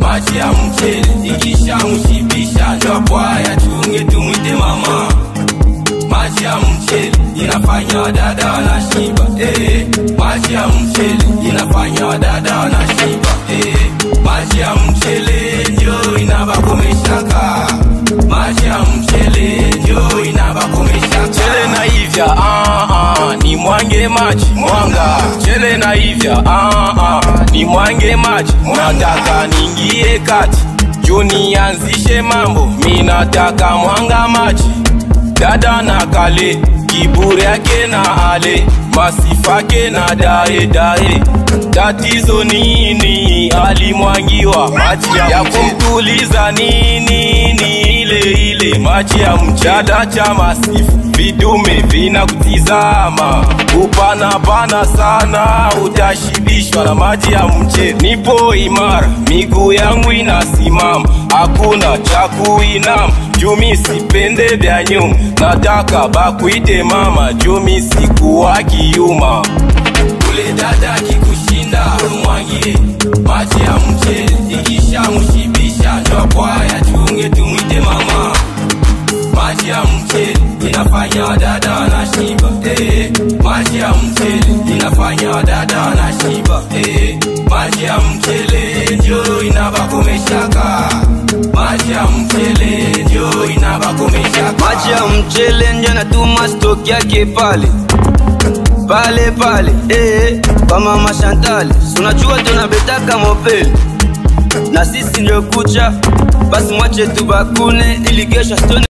Maji ya mchele ikisha mshibisha ndo bwaya tunge tumwite mama. Maji ya mchele inafanya wadada wanashiba. Maji ya mchele inafanya wadada wanashiba. Maji ya mchele ndio inabakomeshaka. Maji ya mchele ndio inabakomeshaka. Chele na hivya ni mwange maji mwanga. Chele na hivya ni mwange maji. Nataka ningie kati juni anzishe mambo. Minataka mwanga maji. Dada na kale kiburi yake na ale masifake na dae. Tatizo nini alimwangiwa maji ya kumtuliza nini ile maji ya mchada cha masifu. Vidume vina kutizama upana sana utashibishwa na maji ya mchele. Nipo imara miguu yangu inasimama hakuna cha kuinama. Jumi sipende vya nyuma nataka bakuite mama. Jumi sikuwa kiuma. Ule dada kikushinda mwangie maji ya mchele ikisha mshibisha ndo bwaya tunge tumwite mama. Maji ya mchele inafanya wadada wanashiba. Maji ya mchele inafanya wadada wanashiba. Maji ya mchele ndio inabakomeshaka. Maji ya mchele ndio inabakomeshaka. Maji ya mchele ndio natuma stock yake pale kwa mama Chantal. Unajua tunabetaka mopeli na sisi ndio kucha. Basi mwache tubakune ili kesho stone